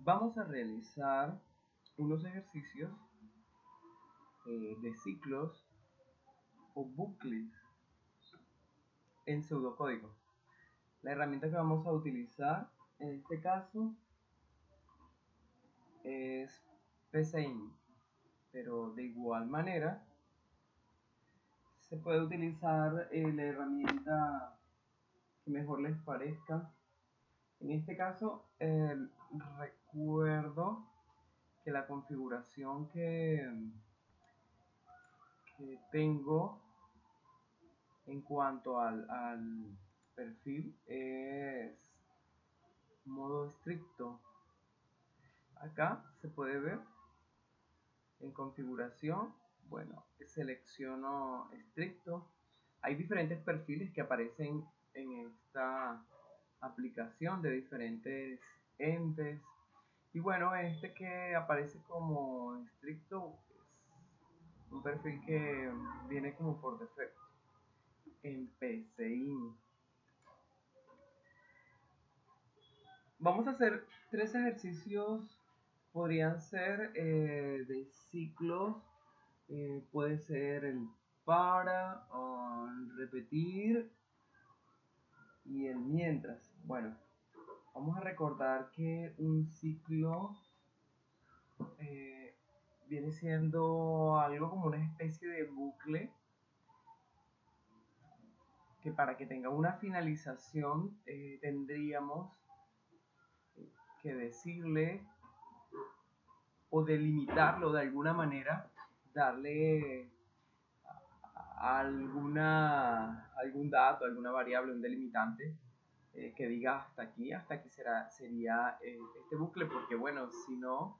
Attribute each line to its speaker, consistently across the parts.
Speaker 1: Vamos a realizar unos ejercicios de ciclos o bucles en pseudocódigo. La herramienta que vamos a utilizar en este caso es PCInt, pero de igual manera se puede utilizar la herramienta que mejor les parezca. En este caso recuerdo que la configuración que tengo en cuanto al perfil es modo estricto. Acá se puede ver en configuración, bueno, selecciono estricto. Hay diferentes perfiles que aparecen en esta aplicación de diferentes entes. Y bueno, este que aparece como estricto es un perfil que viene como por defecto en PCInt. Vamos a hacer 3 ejercicios, podrían ser de ciclos, puede ser el para, repetir y el mientras. Bueno, vamos a recordar que un ciclo viene siendo algo como una especie de bucle que para que tenga una finalización tendríamos que decirle o delimitarlo de alguna manera, darle algún dato, alguna variable, un delimitante que diga hasta aquí sería este bucle, porque bueno, si no,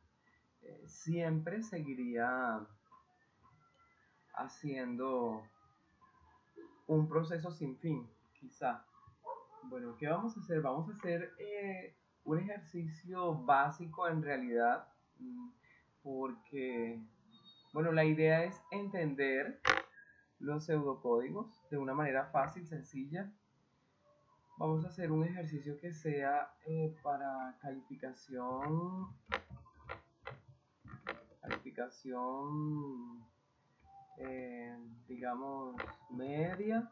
Speaker 1: siempre seguiría haciendo un proceso sin fin, quizá. Bueno, ¿qué vamos a hacer? Vamos a hacer un ejercicio básico en realidad, porque, bueno, la idea es entender los pseudocódigos de una manera fácil, sencilla. Vamos a hacer un ejercicio que sea para calificación digamos, media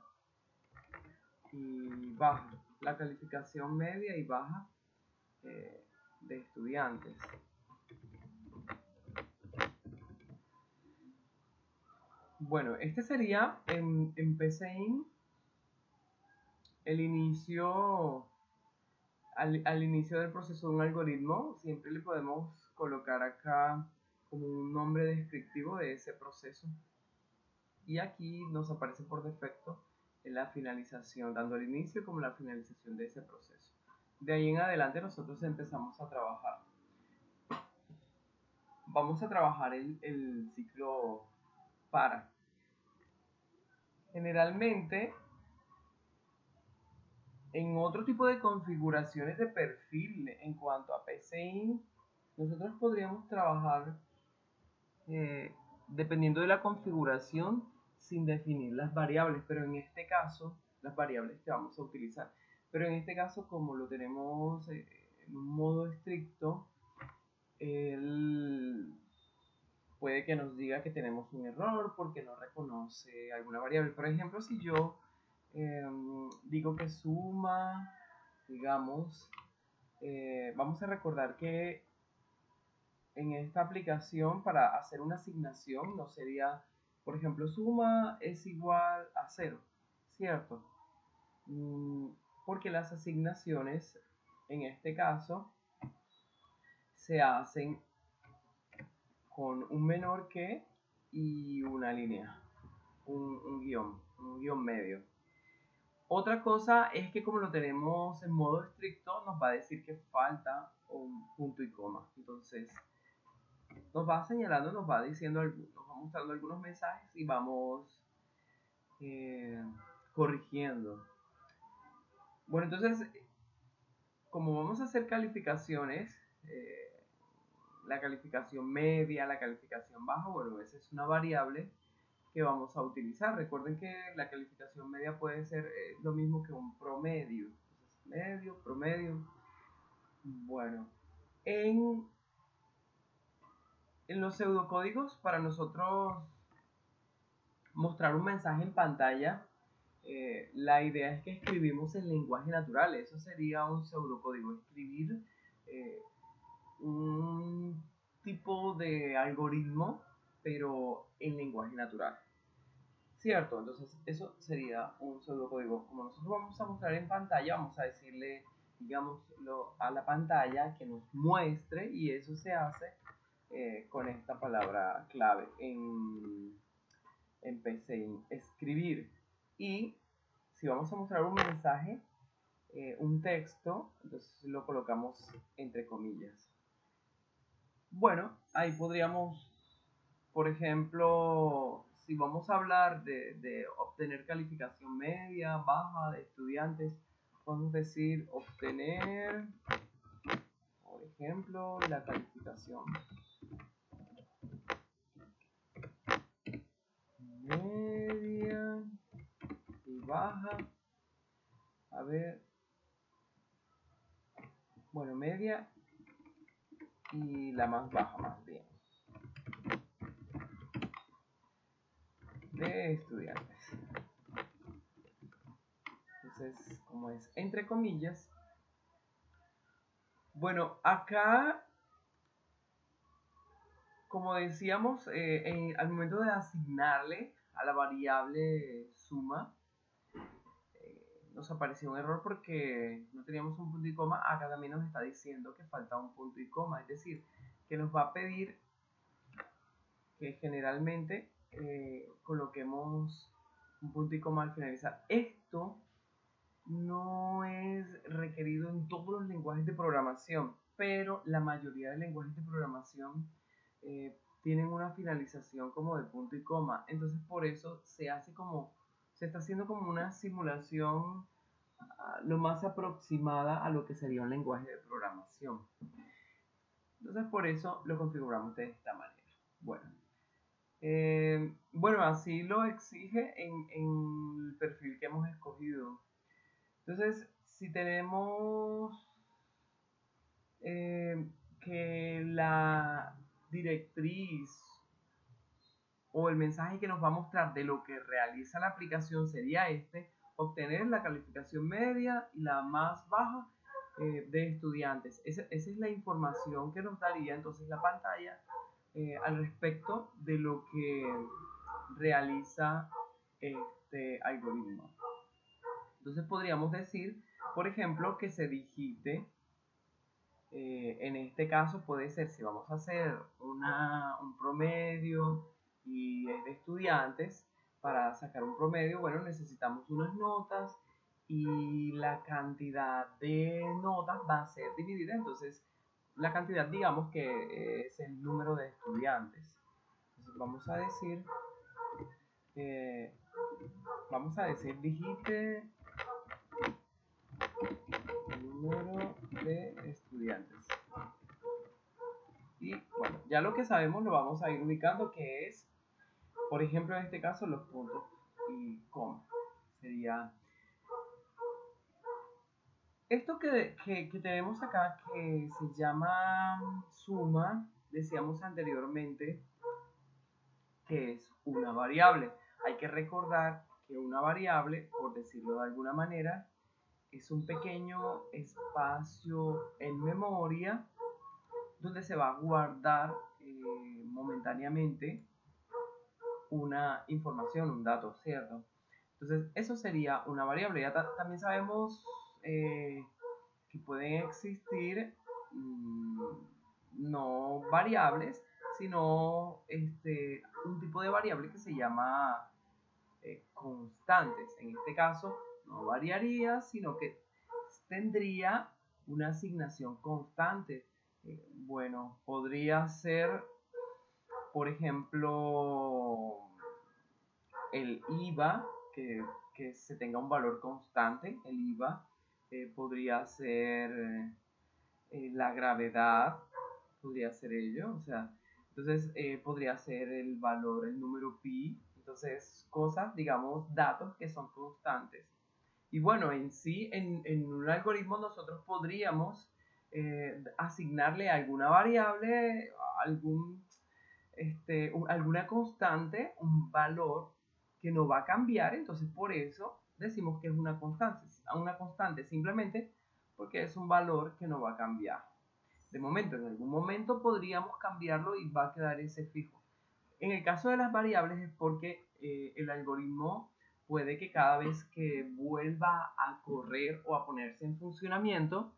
Speaker 1: y baja. La calificación media y baja de estudiantes. Bueno, este sería en PCInt el inicio, al inicio del proceso de un algoritmo. Siempre le podemos colocar acá como un nombre descriptivo de ese proceso. Y aquí nos aparece por defecto en la finalización, tanto el inicio como la finalización de ese proceso. De ahí en adelante nosotros empezamos a trabajar. Vamos a trabajar el ciclo para. Generalmente, en otro tipo de configuraciones de perfil en cuanto a PCInt, nosotros podríamos trabajar dependiendo de la configuración sin definir las variables, pero en este caso, las variables que vamos a utilizar. Pero en este caso, como lo tenemos en un modo estricto, él puede que nos diga que tenemos un error porque no reconoce alguna variable. Por ejemplo, si yo digo que suma, digamos, vamos a recordar que en esta aplicación para hacer una asignación no sería, por ejemplo, suma es igual a 0, ¿cierto? Porque las asignaciones en este caso se hacen con un menor que y una línea, un guión medio. Otra cosa es que como lo tenemos en modo estricto, nos va a decir que falta un punto y coma. Entonces, nos va señalando, nos va diciendo, nos va mostrando algunos mensajes y vamos eh, corrigiendo. Bueno, entonces, como vamos a hacer calificaciones, la calificación media, la calificación baja, bueno, esa es una variable que vamos a utilizar. Recuerden que la calificación media puede ser lo mismo que un promedio. Entonces, medio, promedio. Bueno, En los pseudocódigos, para nosotros mostrar un mensaje en pantalla, la idea es que escribimos en lenguaje natural. Eso sería un pseudocódigo, escribir un tipo de algoritmo, pero en lenguaje natural. ¿Cierto? Entonces eso sería un pseudocódigo. Como nosotros vamos a mostrar en pantalla, vamos a decirle, digamos, a la pantalla que nos muestre, y eso se hace con esta palabra clave en PC, en escribir. Y si vamos a mostrar un mensaje, un texto, entonces lo colocamos entre comillas. Bueno, ahí podríamos, por ejemplo, si vamos a hablar de obtener calificación media, baja de estudiantes, podemos decir obtener, por ejemplo, la calificación media y baja. A ver, bueno, media y la más baja, más bien, de estudiantes. Entonces, como es entre comillas, bueno, acá, como decíamos, al momento de asignarle a la variable suma, nos apareció un error porque no teníamos un punto y coma. Acá también nos está diciendo que falta un punto y coma, es decir, que nos va a pedir que generalmente coloquemos un punto y coma al finalizar. Esto no es requerido en todos los lenguajes de programación, pero la mayoría de lenguajes de programación tienen una finalización como de punto y coma. Entonces por eso se está haciendo como una simulación lo más aproximada a lo que sería un lenguaje de programación. Entonces por eso lo configuramos de esta manera. Bueno, así lo exige en el perfil que hemos escogido. Entonces, si tenemos que la directriz o el mensaje que nos va a mostrar de lo que realiza la aplicación sería obtener la calificación media y la más baja de estudiantes. Esa es la información que nos daría entonces la pantalla al respecto de lo que realiza este algoritmo. Entonces podríamos decir, por ejemplo, que se digite, en este caso puede ser, si vamos a hacer un promedio y es de estudiantes, para sacar un promedio, bueno, necesitamos unas notas y la cantidad de notas va a ser dividida. Entonces la cantidad, digamos que es el número de estudiantes. Entonces vamos a decir digite el número de estudiantes. Y bueno, ya lo que sabemos lo vamos a ir ubicando, que es, por ejemplo, en este caso, los puntos y coma. Sería esto que tenemos acá, que se llama suma. Decíamos anteriormente que es una variable. Hay que recordar que una variable, por decirlo de alguna manera, es un pequeño espacio en memoria donde se va a guardar momentáneamente una información, un dato, ¿cierto? Entonces, eso sería una variable. Ya también sabemos que pueden existir no variables, sino un tipo de variable que se llama constantes. En este caso, no variaría, sino que tendría una asignación constante. Bueno, podría ser, por ejemplo, el IVA, que se tenga un valor constante. El IVA podría ser la gravedad, podría ser ello, o sea, entonces podría ser el valor, el número pi. Entonces, cosas, digamos, datos que son constantes. Y bueno, en sí, en un algoritmo nosotros podríamos asignarle alguna variable, alguna constante, un valor que no va a cambiar. Entonces por eso decimos que es una constante simplemente porque es un valor que no va a cambiar. De momento, en algún momento podríamos cambiarlo y va a quedar ese fijo. En el caso de las variables es porque el algoritmo puede que cada vez que vuelva a correr o a ponerse en funcionamiento,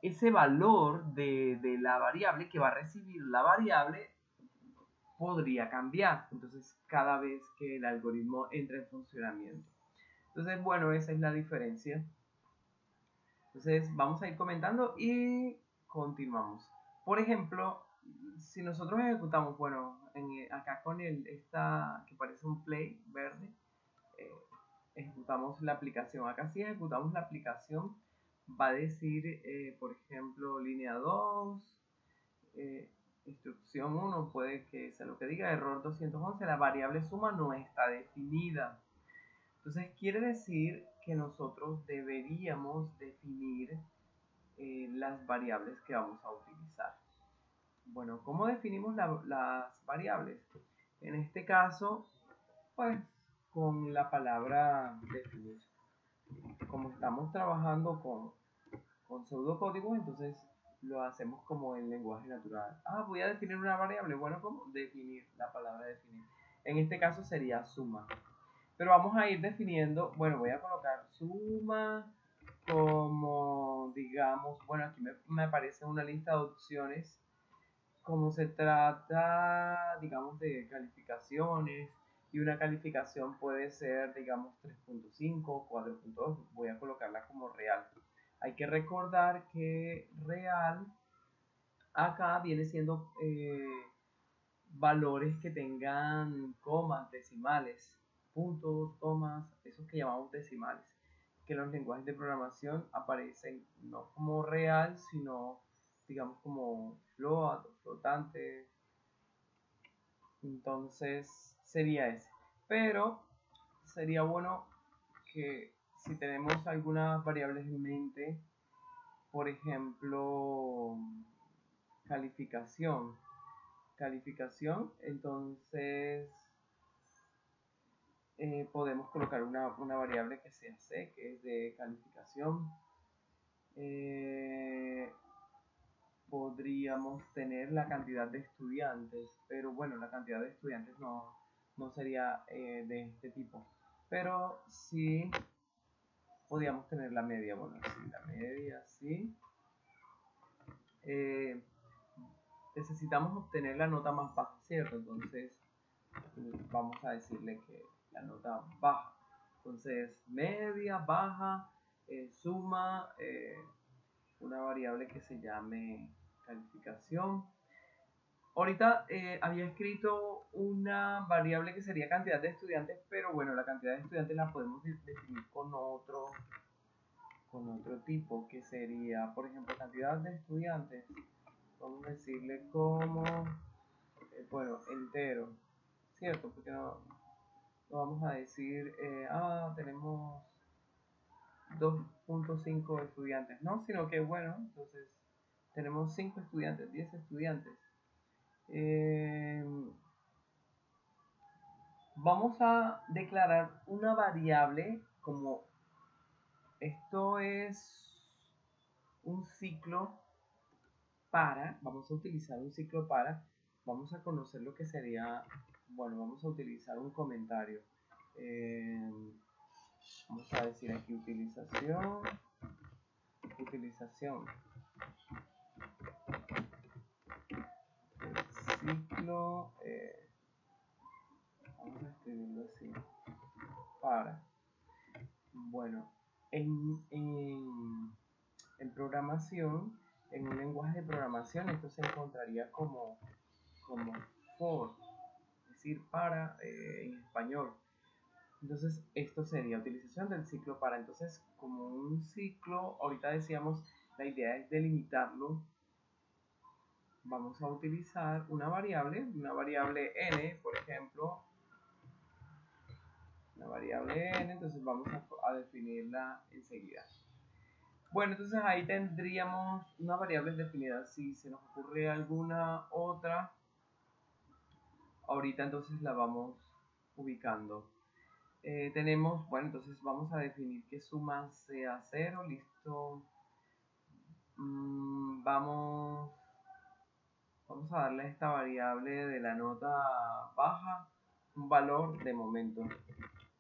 Speaker 1: ese valor de la variable que va a recibir la variable podría cambiar. Entonces, cada vez que el algoritmo entra en funcionamiento. Entonces, bueno, esa es la diferencia. Entonces, vamos a ir comentando y continuamos. Por ejemplo, si nosotros ejecutamos, bueno, acá con esta que parece un play verde, eh, ejecutamos la aplicación. Acá si ejecutamos la aplicación, va a decir, por ejemplo, línea 2, instrucción 1, puede que sea lo que diga, error 211, la variable suma no está definida. Entonces quiere decir que nosotros deberíamos definir las variables que vamos a utilizar. Bueno, ¿cómo definimos las variables? En este caso, pues con la palabra definir. Como estamos trabajando con pseudocódigos, entonces lo hacemos como en lenguaje natural. Voy a definir una variable. Bueno, ¿cómo? Definir, la palabra definir. En este caso sería suma. Pero vamos a ir definiendo, bueno, voy a colocar suma como, digamos, bueno, aquí me aparece una lista de opciones. Como se trata, digamos, de calificaciones, y una calificación puede ser, digamos, 3.5, 4.2, voy a colocarla como real. Hay que recordar que real acá viene siendo valores que tengan comas, decimales, puntos, comas, esos que llamamos decimales, que en los lenguajes de programación aparecen no como real, sino digamos como float o flotante. Entonces sería ese. Pero sería bueno que si tenemos algunas variables en mente, por ejemplo, calificación, entonces podemos colocar una variable que sea C, que es de calificación. Podríamos tener la cantidad de estudiantes, pero bueno, la cantidad de estudiantes no sería de este tipo. Pero sí podríamos tener la media, bueno, sí, la media, sí. Necesitamos obtener la nota más baja, ¿cierto? Entonces vamos a decirle que la nota baja. Entonces, media, baja, suma, una variable que se llame calificación. Ahorita había escrito una variable que sería cantidad de estudiantes, pero bueno, la cantidad de estudiantes la podemos definir con otro tipo, que sería, por ejemplo, cantidad de estudiantes. Vamos a decirle como, bueno, entero, ¿cierto? Porque no vamos a decir, tenemos 2.5 estudiantes, ¿no? Sino que, bueno, entonces tenemos 5 estudiantes, 10 estudiantes. Vamos a declarar una variable como esto es un ciclo vamos a utilizar un ciclo vamos a conocer lo que sería, bueno, vamos a utilizar un comentario. Vamos a decir aquí utilización, ciclo, vamos a escribirlo así, bueno, en programación, en un lenguaje de programación, esto se encontraría como for, es decir, en español. Entonces, esto sería utilización del ciclo para. Entonces, como un ciclo, ahorita decíamos, la idea es delimitarlo. Vamos a utilizar una variable n, por ejemplo. Una variable n, entonces vamos a definirla enseguida. Bueno, entonces ahí tendríamos unas variables definidas. Si se nos ocurre alguna otra, ahorita entonces la vamos ubicando. Tenemos, bueno, entonces vamos a definir que suma sea 0, listo. Vamos a darle a esta variable de la nota baja un valor de momento.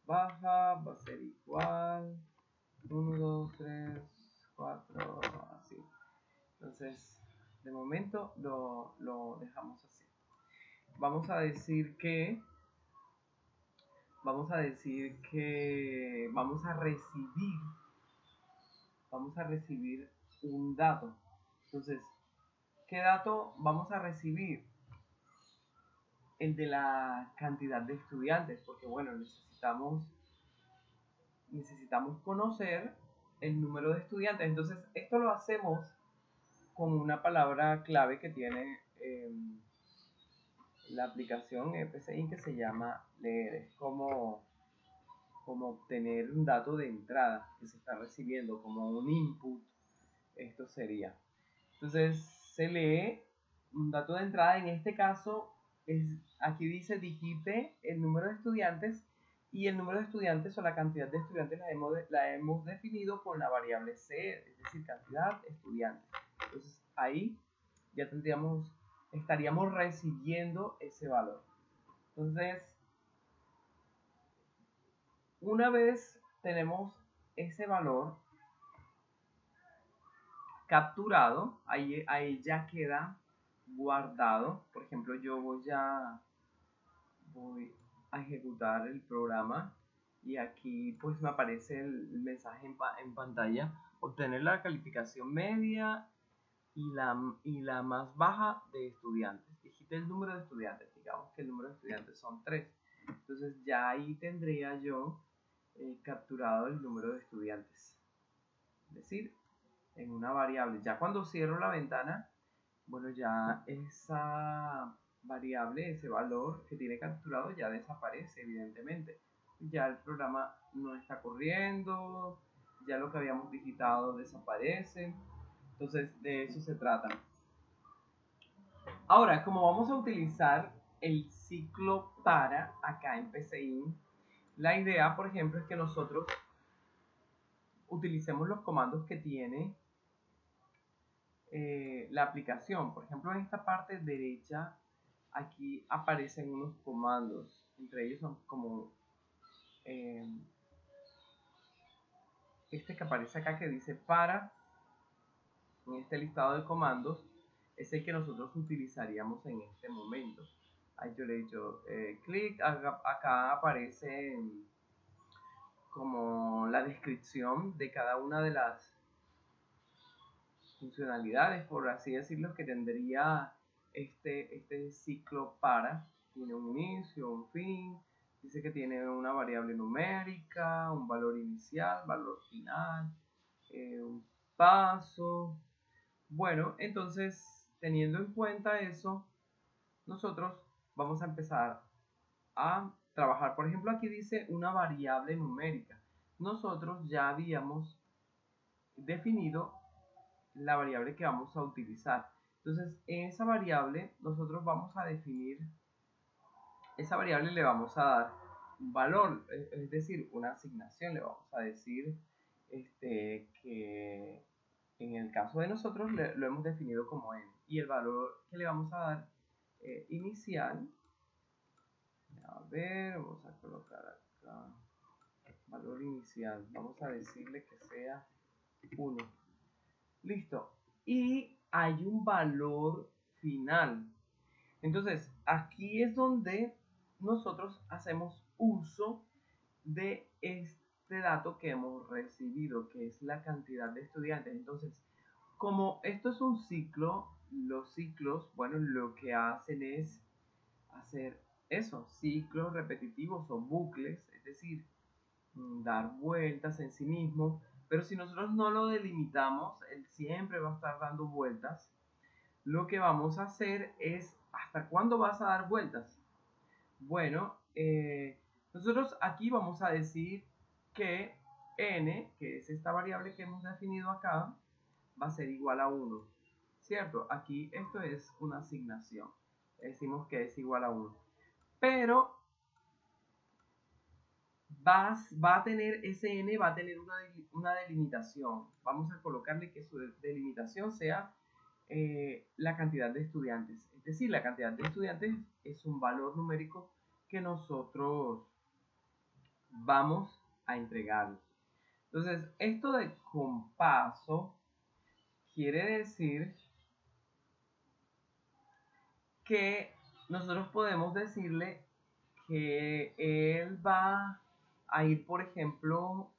Speaker 1: Baja va a ser igual 1, 2, 3, 4, así. Entonces, de momento lo dejamos así. Vamos a decir que vamos a recibir un dato. Entonces, ¿qué dato vamos a recibir? El de la cantidad de estudiantes, porque bueno, necesitamos conocer el número de estudiantes. Entonces, esto lo hacemos con una palabra clave que tiene la aplicación PCI, que se llama leer. Es como obtener un dato de entrada que se está recibiendo, como un input. Esto sería. Entonces, se lee un dato de entrada. En este caso, aquí dice digite el número de estudiantes, y el número de estudiantes o la cantidad de estudiantes la hemos definido con la variable C, es decir, cantidad estudiantes. Entonces ahí ya estaríamos recibiendo ese valor. Entonces, una vez tenemos ese valor capturado, ahí ya queda guardado. Por ejemplo, yo voy a ejecutar el programa y aquí pues me aparece el mensaje en pantalla: obtener la calificación media y la más baja de estudiantes. Digite el número de estudiantes, digamos que el número de estudiantes son 3. Entonces ya ahí tendría yo capturado el número de estudiantes, es decir, en una variable. Ya cuando cierro la ventana, bueno, ya esa variable, ese valor que tiene capturado ya desaparece, evidentemente. Ya el programa no está corriendo, ya lo que habíamos digitado desaparece. Entonces, de eso se trata. Ahora, como vamos a utilizar el ciclo para acá en PCI, la idea, por ejemplo, es que nosotros utilicemos los comandos que tiene la aplicación. Por ejemplo, en esta parte derecha, aquí aparecen unos comandos. Entre ellos son como este que aparece acá, que dice para. En este listado de comandos es el que nosotros utilizaríamos en este momento. Ahí yo le he hecho clic, acá aparece como la descripción de cada una de las funcionalidades, por así decirlo, que tendría este ciclo para. Tiene un inicio, un fin, dice que tiene una variable numérica, un valor inicial, valor final, un paso. Bueno, entonces, teniendo en cuenta eso, nosotros vamos a empezar a trabajar. Por ejemplo, aquí dice una variable numérica. Nosotros ya habíamos definido la variable que vamos a utilizar. Entonces, en esa variable nosotros vamos a definir, esa variable le vamos a dar un valor, es decir, una asignación. Le vamos a decir que en el caso de nosotros lo hemos definido como n, y el valor que le vamos a dar inicial, a ver, vamos a colocar acá valor inicial, vamos a decirle que sea 1. Listo. Y hay un valor final. Entonces, aquí es donde nosotros hacemos uso de este dato que hemos recibido, que es la cantidad de estudiantes. Entonces, como esto es un ciclo, los ciclos, bueno, lo que hacen es hacer eso, ciclos repetitivos o bucles, es decir, dar vueltas en sí mismo. Pero si nosotros no lo delimitamos, él siempre va a estar dando vueltas. Lo que vamos a hacer es: ¿hasta cuándo vas a dar vueltas? Bueno, nosotros aquí vamos a decir que n, que es esta variable que hemos definido acá, va a ser igual a 1, ¿cierto? Aquí esto es una asignación, decimos que es igual a 1, pero va a tener, ese n va a tener una delimitación. Vamos a colocarle que su delimitación sea la cantidad de estudiantes. Es decir, la cantidad de estudiantes es un valor numérico que nosotros vamos a entregarle. Entonces, esto de con paso quiere decir que nosotros podemos decirle que él va a ir, por ejemplo,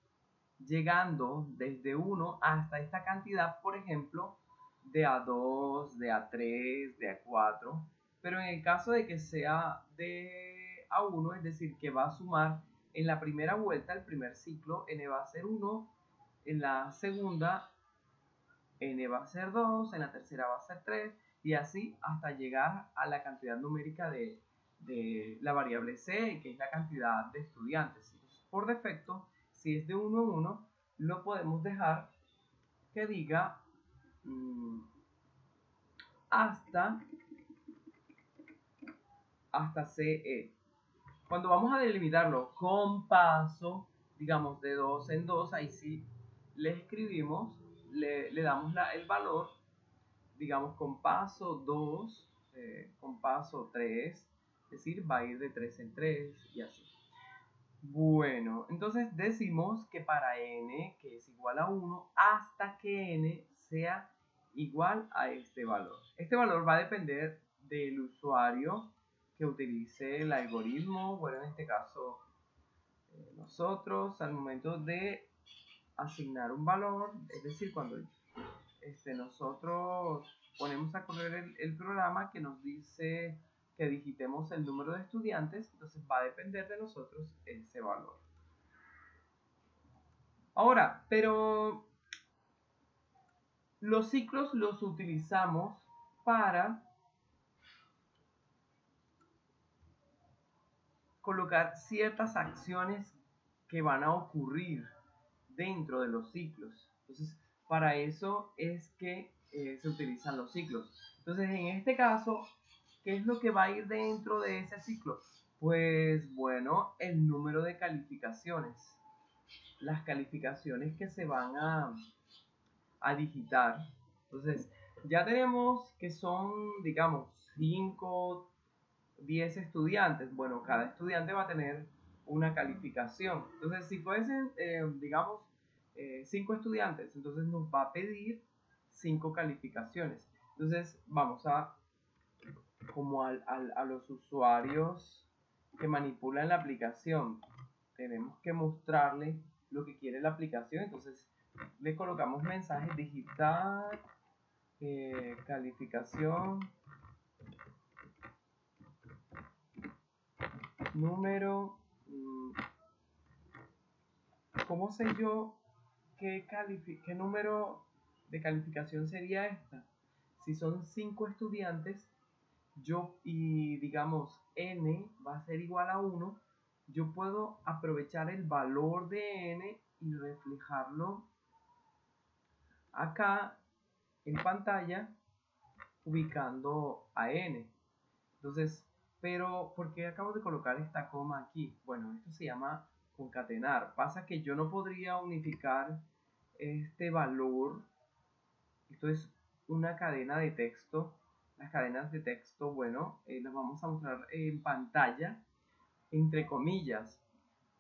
Speaker 1: llegando desde 1 hasta esta cantidad, por ejemplo, de A2, de A3, de A4, pero en el caso de que sea de A1, es decir, que va a sumar en la primera vuelta, el primer ciclo, n va a ser 1, en la segunda n va a ser 2, en la tercera va a ser 3, y así hasta llegar a la cantidad numérica de la variable c, que es la cantidad de estudiantes. Entonces, por defecto, si es de 1 en 1, lo podemos dejar que diga hasta CE. Cuando vamos a delimitarlo con paso, digamos de 2 en 2, ahí sí le escribimos, le damos el valor, digamos con paso 2, con paso 3, es decir, va a ir de 3 en 3 y así. Bueno, entonces decimos que para n, que es igual a 1, hasta que n sea igual a este valor. Este valor va a depender del usuario que utilice el algoritmo, bueno, en este caso nosotros al momento de asignar un valor, es decir, cuando nosotros ponemos a correr el programa que nos dice que digitemos el número de estudiantes, entonces va a depender de nosotros ese valor. Ahora, pero los ciclos los utilizamos para colocar ciertas acciones que van a ocurrir dentro de los ciclos. Entonces, para eso es que se utilizan los ciclos. Entonces, en este caso, ¿qué es lo que va a ir dentro de ese ciclo? Pues bueno, el número de calificaciones. Las calificaciones que se van a digitar. Entonces, ya tenemos que son, digamos, 5, 10 estudiantes. Bueno, cada estudiante va a tener una calificación. Entonces, si fuesen, digamos, 5 estudiantes, entonces nos va a pedir 5 calificaciones. Entonces, vamos a, como a los usuarios que manipulan la aplicación, tenemos que mostrarle lo que quiere la aplicación. Entonces, le colocamos mensajes digital, calificación, número, ¿cómo sé yo qué número de calificación sería esta? Si son 5 estudiantes, y digamos n va a ser igual a 1, yo puedo aprovechar el valor de n y reflejarlo acá en pantalla ubicando a n. Entonces, pero ¿por qué acabo de colocar esta coma aquí? Bueno, esto se llama concatenar. Pasa que yo no podría unificar este valor. Esto es una cadena de texto. Las cadenas de texto, bueno, las vamos a mostrar en pantalla, entre comillas.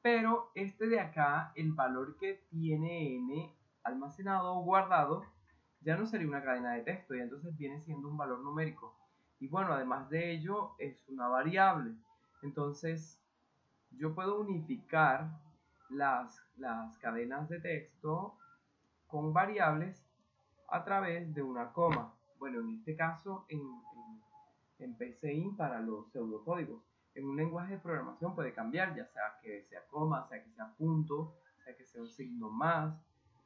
Speaker 1: Pero este de acá, el valor que tiene n almacenado o guardado, ya no sería una cadena de texto, y entonces viene siendo un valor numérico. Y bueno, además de ello, es una variable. Entonces, yo puedo unificar las cadenas de texto con variables a través de una coma. Bueno, en este caso, en PCInt para los pseudocódigos. En un lenguaje de programación puede cambiar, ya sea que sea coma, sea que sea punto, sea que sea un signo más.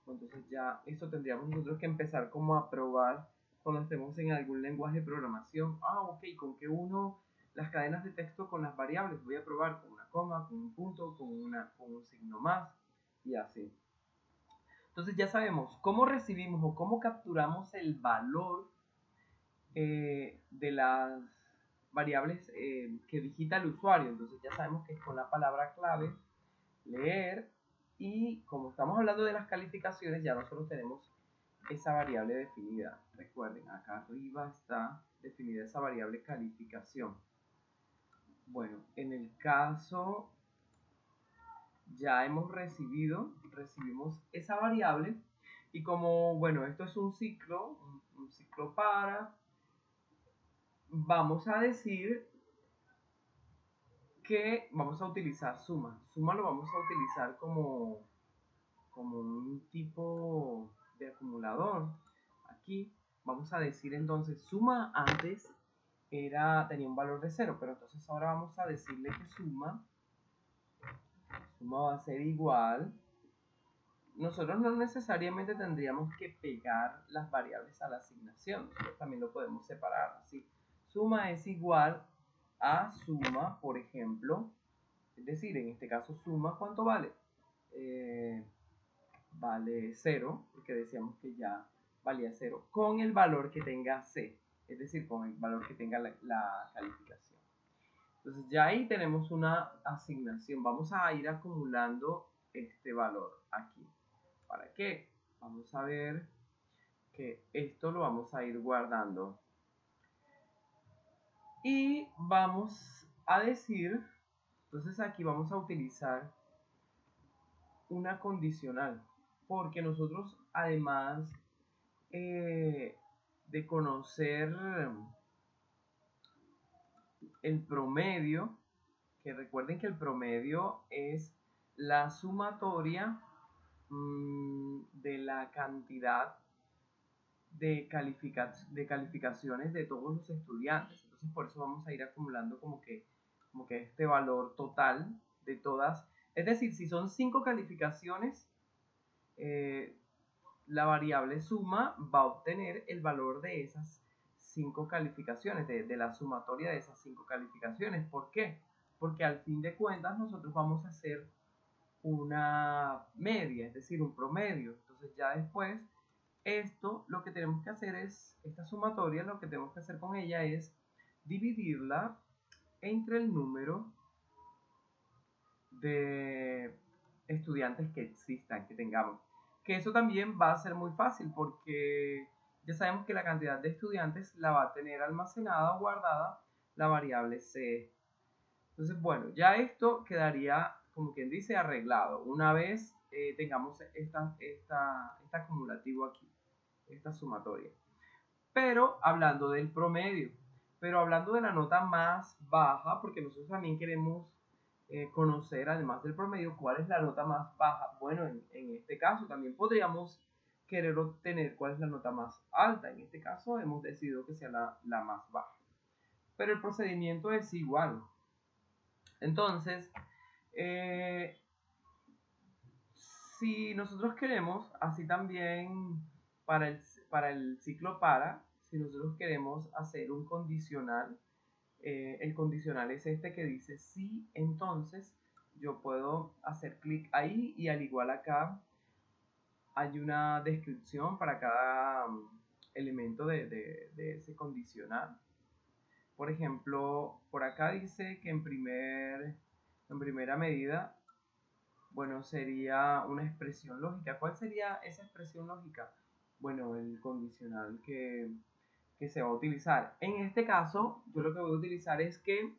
Speaker 1: Entonces ya eso tendríamos nosotros que empezar como a probar cuando estemos en algún lenguaje de programación. Ok, ¿con qué uno las cadenas de texto con las variables? Voy a probar con una coma, con un punto, con un signo más y así. Entonces ya sabemos cómo recibimos o cómo capturamos el valor de las variables que digita el usuario. Entonces ya sabemos que es con la palabra clave, leer, y como estamos hablando de las calificaciones, ya nosotros tenemos esa variable definida. Recuerden, acá arriba está definida esa variable calificación. Bueno, en el caso ya recibimos esa variable, y como, bueno, esto es un ciclo para, vamos a decir que vamos a utilizar suma. Suma lo vamos a utilizar como un tipo de acumulador. Aquí vamos a decir entonces, suma antes tenía un valor de 0, pero entonces ahora vamos a decirle que suma va a ser igual. Nosotros no necesariamente tendríamos que pegar las variables a la asignación, nosotros también lo podemos separar así. Suma es igual a suma, por ejemplo, es decir, en este caso suma, ¿cuánto vale? Vale 0, porque decíamos que ya valía 0, con el valor que tenga C, es decir, con el valor que tenga la calificación. Entonces ya ahí tenemos una asignación. Vamos a ir acumulando este valor aquí. ¿Para qué? Vamos a ver que esto lo vamos a ir guardando. Y vamos a decir, entonces aquí vamos a utilizar una condicional, porque nosotros además de conocer el promedio, que recuerden que el promedio es la sumatoria de la cantidad de calificaciones de todos los estudiantes. Entonces por eso vamos a ir acumulando como que este valor total de todas. Es decir, si son 5 calificaciones, la variable suma va a obtener el valor de esas 5 calificaciones, de la sumatoria de esas 5 calificaciones. ¿Por qué? Porque al fin de cuentas nosotros vamos a hacer una media, es decir, un promedio. Entonces ya después, esto lo que tenemos que hacer es, esta sumatoria, lo que tenemos que hacer con ella es dividirla entre el número de estudiantes que existan, que tengamos. Que eso también va a ser muy fácil, porque ya sabemos que la cantidad de estudiantes la va a tener almacenada o guardada la variable C. Entonces, bueno, ya esto quedaría, como quien dice, arreglado una vez tengamos este acumulativo aquí, esta sumatoria. Pero hablando del promedio, pero hablando de la nota más baja, porque nosotros también queremos conocer, además del promedio, cuál es la nota más baja. Bueno, en este caso también podríamos querer obtener cuál es la nota más alta. En este caso hemos decidido que sea la más baja. Pero el procedimiento es igual. Entonces, si nosotros queremos, así también para el ciclo para, si nosotros queremos hacer un condicional, el condicional es este que dice sí, entonces yo puedo hacer clic ahí, y al igual acá hay una descripción para cada elemento de ese condicional. Por ejemplo, por acá dice que en primera medida, bueno, sería una expresión lógica. ¿Cuál sería esa expresión lógica? Bueno, el condicional que se va a utilizar. En este caso, yo lo que voy a utilizar es que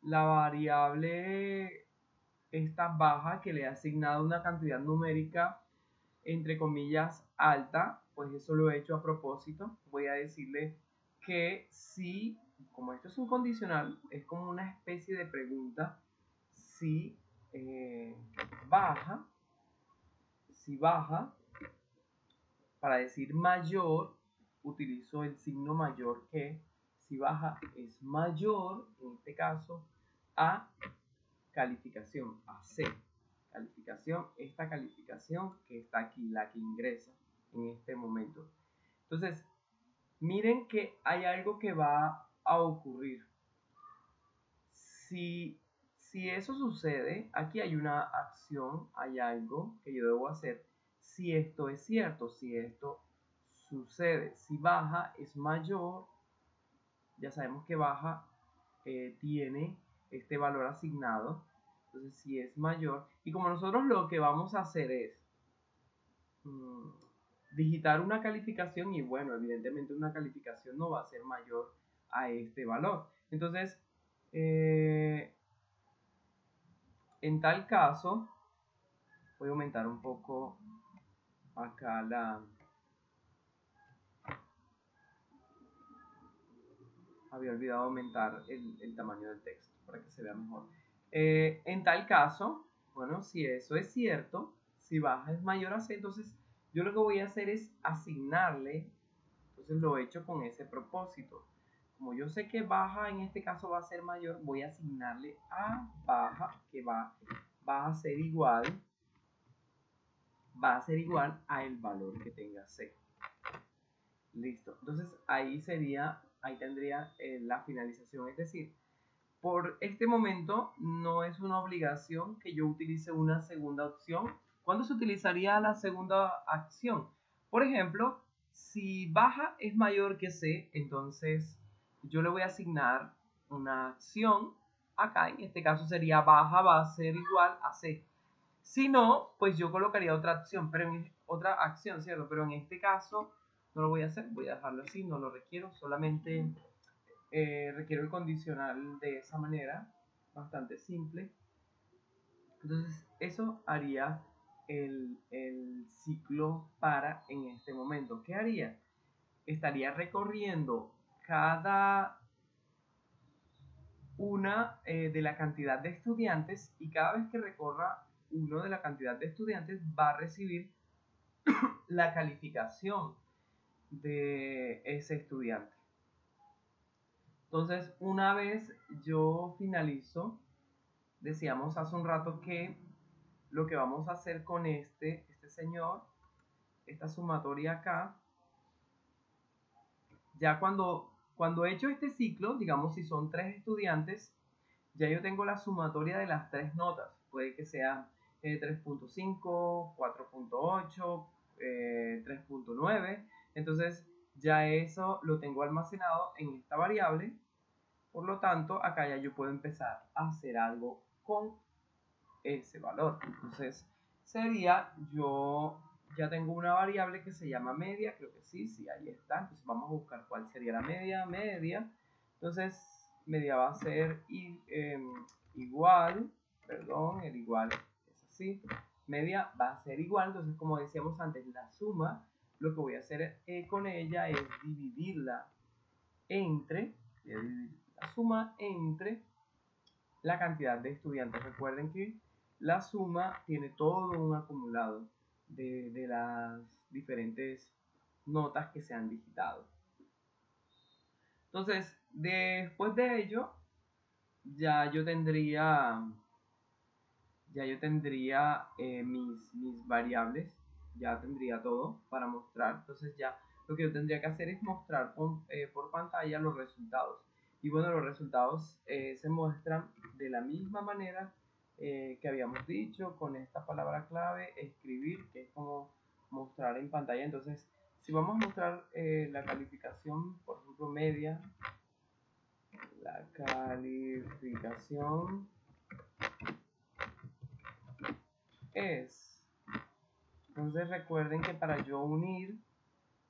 Speaker 1: la variable esta baja, que le he asignado una cantidad numérica, entre comillas, alta, pues eso lo he hecho a propósito. Voy a decirle que si, como esto es un condicional, es como una especie de pregunta, si baja, para decir mayor, utilizo el signo mayor que. Si baja es mayor, en este caso, a calificación, a C. Calificación, esta calificación que está aquí, la que ingresa en este momento. Entonces, miren que hay algo que va a ocurrir. Si eso sucede, aquí hay una acción, hay algo que yo debo hacer, si esto es cierto, si esto sucede. Si baja es mayor, ya sabemos que baja tiene este valor asignado. Entonces si es mayor, y como nosotros lo que vamos a hacer es digitar una calificación, y bueno, evidentemente una calificación no va a ser mayor a este valor. Entonces, en tal caso, voy a aumentar un poco acá había olvidado aumentar el tamaño del texto para que se vea mejor. En tal caso, bueno, si eso es cierto, si baja es mayor a C, entonces yo lo que voy a hacer es asignarle, entonces lo he hecho con ese propósito. Como yo sé que baja en este caso va a ser mayor, voy a asignarle a baja, que va a ser igual a el valor que tenga C. Listo. Entonces ahí tendría la finalización. Es decir, por este momento no es una obligación que yo utilice una segunda opción. ¿Cuándo se utilizaría la segunda acción? Por ejemplo, si baja es mayor que C, entonces yo le voy a asignar una acción acá. En este caso sería baja va a ser igual a C. Si no, pues yo colocaría otra acción, otra acción, ¿cierto? Pero en este caso no lo voy a hacer, voy a dejarlo así, no lo requiero, solamente requiero el condicional de esa manera, bastante simple. Entonces eso haría el ciclo para en este momento. ¿Qué haría? Estaría recorriendo cada una de la cantidad de estudiantes, y cada vez que recorra uno de la cantidad de estudiantes va a recibir la calificación de ese estudiante. Entonces, una vez yo finalizo, decíamos hace un rato que lo que vamos a hacer con este señor, esta sumatoria acá, ya cuando he hecho este ciclo, digamos si son 3 estudiantes, ya yo tengo la sumatoria de las 3 notas. Puede que sea 3.5, 4.8, 3.9. Entonces ya eso lo tengo almacenado en esta variable. Por lo tanto, acá ya yo puedo empezar a hacer algo con ese valor. Entonces sería, yo ya tengo una variable que se llama media, creo que sí, ahí está. Entonces vamos a buscar cuál sería la media. Entonces media va a ser igual, perdón, el igual es así, media va a ser igual. Entonces, como decíamos antes, la suma, lo que voy a hacer con ella es dividirla entre, la suma entre la cantidad de estudiantes. Recuerden que la suma tiene todo un acumulado de las diferentes notas que se han digitado. Entonces, después de ello, ya yo tendría mis variables, ya tendría todo para mostrar. Entonces ya lo que yo tendría que hacer es mostrar por pantalla los resultados. Y bueno, los resultados se muestran de la misma manera que habíamos dicho, con esta palabra clave, escribir, que es como mostrar en pantalla. Entonces, si vamos a mostrar la calificación, por ejemplo, media, la calificación es. Entonces recuerden que para yo unir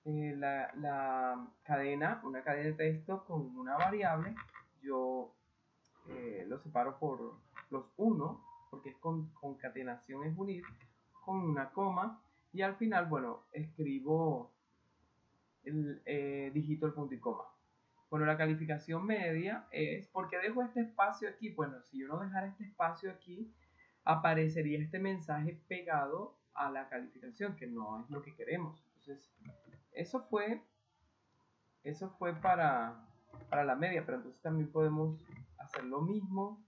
Speaker 1: la cadena, una cadena de texto con una variable, yo lo separo por los 1, porque es concatenación es unir, con una coma, y al final, bueno, escribo, digito el punto y coma. Bueno, la calificación media es, ¿por qué dejo este espacio aquí? Bueno, si yo no dejara este espacio aquí, aparecería este mensaje pegado a la calificación, que no es lo que queremos. Entonces, eso fue para la media, pero entonces también podemos hacer lo mismo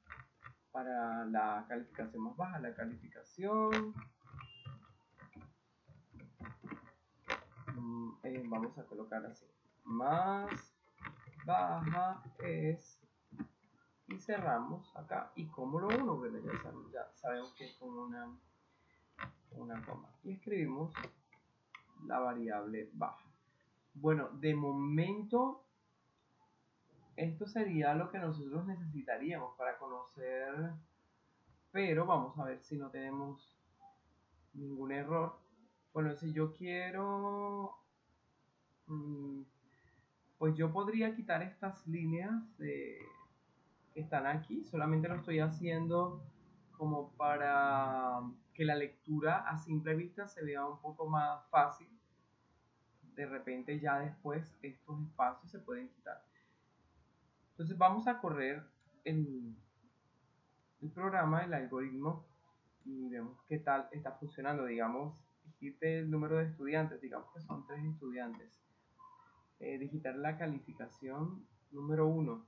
Speaker 1: para la calificación más baja. La calificación, vamos a colocar así, más baja es, y cerramos acá. ¿Y cómo lo uno? Bueno, ya sabemos que es con una una coma. Y escribimos la variable baja. Bueno, de momento esto sería lo que nosotros necesitaríamos para conocer, pero vamos a ver si no tenemos ningún error. Bueno, si yo quiero, pues yo podría quitar estas líneas que están aquí, solamente lo estoy haciendo como para que la lectura a simple vista se vea un poco más fácil. De repente ya después estos espacios se pueden quitar. Entonces vamos a correr el programa, el algoritmo, y vemos qué tal está funcionando. Digamos, digite el número de estudiantes, digamos que son 3 estudiantes. Digitar la calificación número 1.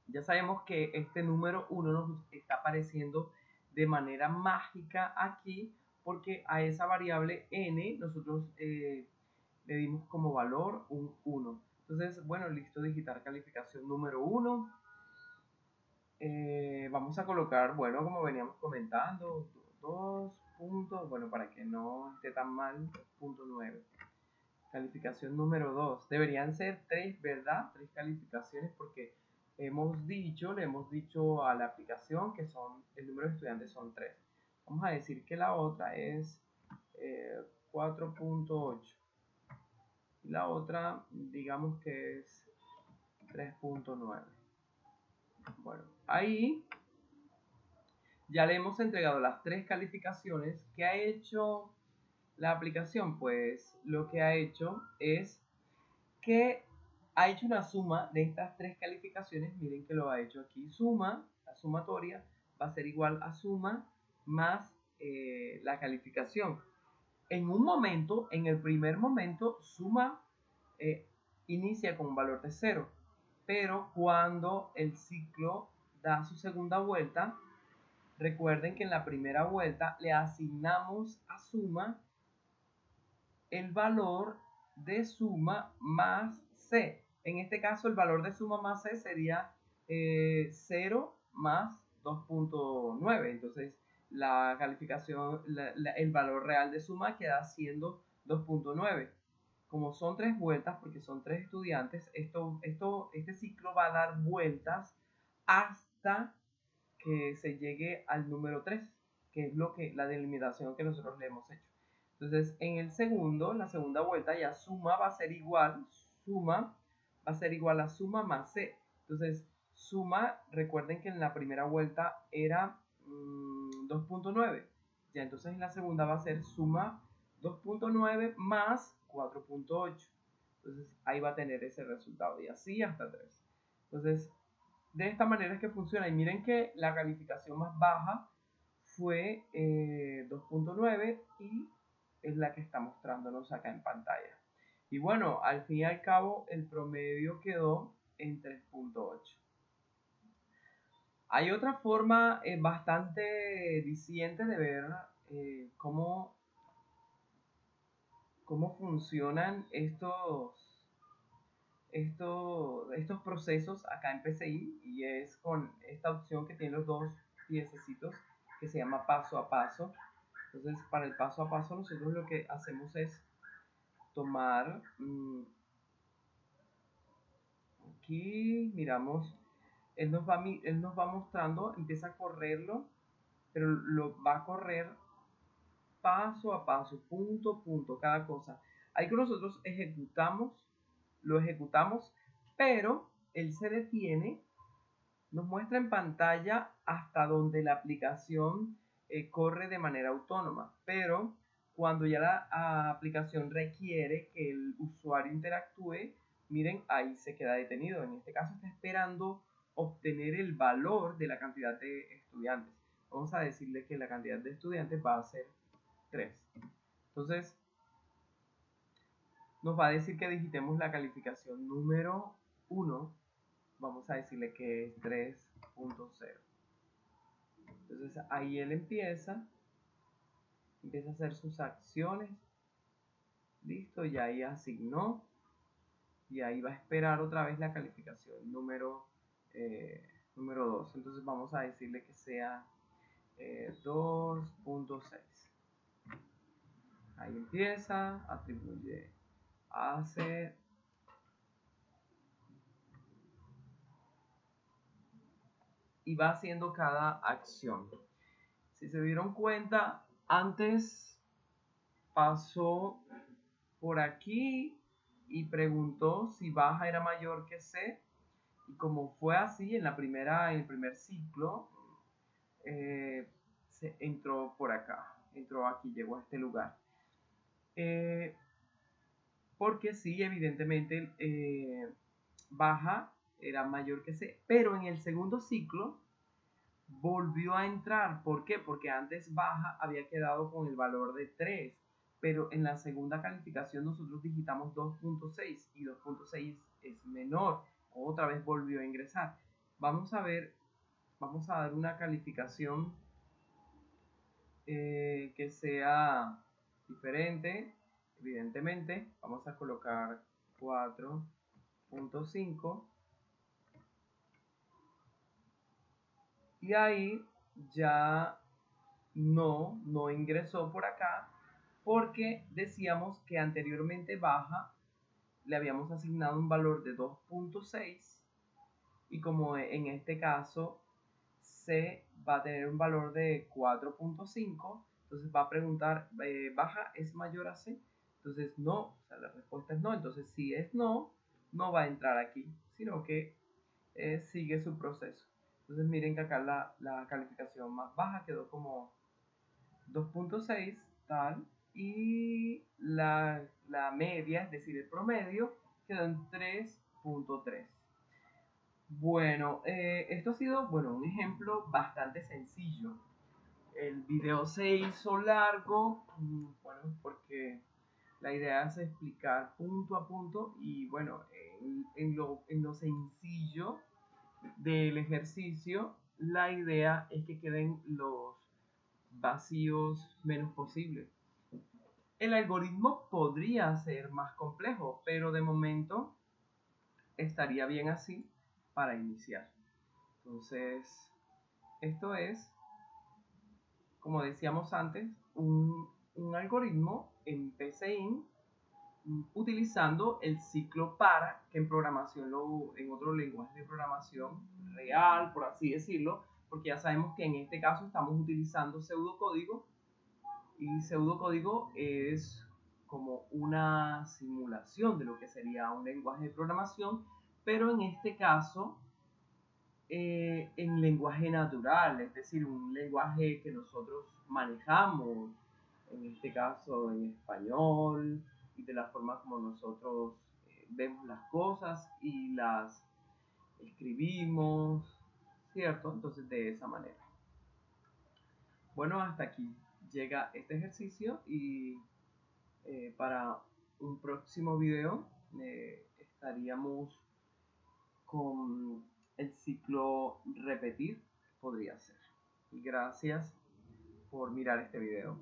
Speaker 1: Ya sabemos que este número 1 nos está apareciendo de manera mágica aquí porque a esa variable n nosotros le dimos como valor un 1. Entonces, bueno, listo, digitar calificación número 1. Vamos a colocar, bueno, como veníamos comentando, 2 puntos, bueno, para que no esté tan mal, 2.9. Calificación número 2. Deberían ser 3, ¿verdad? 3 calificaciones porque le hemos dicho a la aplicación que el número de estudiantes son 3. Vamos a decir que la otra es 4.8. Y la otra, digamos que es 3.9. Bueno, ahí ya le hemos entregado las 3 calificaciones. ¿Qué ha hecho la aplicación? Pues lo que ha hecho es que ha hecho una suma de estas 3 calificaciones. Miren que lo ha hecho aquí. Suma, la sumatoria va a ser igual a suma más la calificación. En un momento, en el primer momento, suma inicia con un valor de 0. Pero cuando el ciclo da su segunda vuelta, recuerden que en la primera vuelta le asignamos a suma el valor de suma más c. En este caso, el valor de suma más c sería 0 más 2.9. Entonces, la calificación, el valor real de suma queda siendo 2.9. Como son 3 vueltas, porque son 3 estudiantes, este ciclo va a dar vueltas hasta que se llegue al número 3, que es la delimitación que nosotros le hemos hecho. Entonces, en el segundo, la segunda vuelta, ya suma va a ser igual a suma más c. Entonces, suma, recuerden que en la primera vuelta era 2.9. Ya, entonces en la segunda va a ser suma 2.9 más 4.8. Entonces, ahí va a tener ese resultado. Y así hasta 3. Entonces, de esta manera es que funciona. Y miren que la calificación más baja fue 2.9 y es la que está mostrándonos acá en pantalla. Y bueno, al fin y al cabo el promedio quedó en 3.8. Hay otra forma bastante diciente de ver cómo funcionan estos procesos acá en PCI, y es con esta opción que tiene los dos piececitos que se llama paso a paso. Entonces, para el paso a paso nosotros lo que hacemos es tomar aquí, miramos, él nos va mostrando, empieza a correrlo, pero lo va a correr paso a paso, punto a punto, cada cosa. Hay que nosotros lo ejecutamos, pero él se detiene, nos muestra en pantalla hasta donde la aplicación corre de manera autónoma, pero cuando ya la aplicación requiere que el usuario interactúe, miren, ahí se queda detenido. En este caso está esperando obtener el valor de la cantidad de estudiantes. Vamos a decirle que la cantidad de estudiantes va a ser 3. Entonces, nos va a decir que digitemos la calificación número 1. Vamos a decirle que es 3.0. Entonces, ahí él empieza a hacer sus acciones. Listo, ya ahí asignó. Y ahí va a esperar otra vez la calificación número 2. Entonces, vamos a decirle que sea 2.6. Ahí empieza, atribuye, hace. Y va haciendo cada acción. Si se dieron cuenta, antes pasó por aquí y preguntó si baja era mayor que C. Y como fue así en el primer ciclo, se entró por acá, entró aquí, llegó a este lugar. Porque sí, evidentemente baja era mayor que C, pero en el segundo ciclo volvió a entrar. ¿Por qué? Porque antes baja había quedado con el valor de 3, pero en la segunda calificación nosotros digitamos 2.6 y 2.6 es menor. Otra vez volvió a ingresar. Vamos a ver, vamos a dar una calificación que sea diferente. Evidentemente, vamos a colocar 4.5 y ahí ya no ingresó por acá porque decíamos que anteriormente baja le habíamos asignado un valor de 2.6 y como en este caso C va a tener un valor de 4.5, entonces va a preguntar, ¿baja es mayor a C? Entonces no, o sea, la respuesta es no, entonces si es no, no va a entrar aquí, sino que sigue su proceso. Entonces miren que acá la calificación más baja quedó como 2.6 tal, y la media, es decir, el promedio, quedó en 3.3. Bueno, esto ha sido, bueno, un ejemplo bastante sencillo. El video se hizo largo, bueno, porque la idea es explicar punto a punto y bueno, en lo sencillo del ejercicio, la idea es que queden los vacíos menos posible. El algoritmo podría ser más complejo, pero de momento estaría bien así para iniciar. Entonces, esto es, como decíamos antes, un algoritmo en PCIN utilizando el ciclo para, que en programación, en otro lenguaje de programación real, por así decirlo, porque ya sabemos que en este caso estamos utilizando pseudocódigo y pseudocódigo es como una simulación de lo que sería un lenguaje de programación, pero en este caso en lenguaje natural, es decir, un lenguaje que nosotros manejamos, en este caso en español, y de la forma como nosotros vemos las cosas y las escribimos, ¿cierto? Entonces de esa manera. Bueno, hasta aquí llega este ejercicio y para un próximo video estaríamos con el ciclo repetir, podría ser. Y gracias por mirar este video.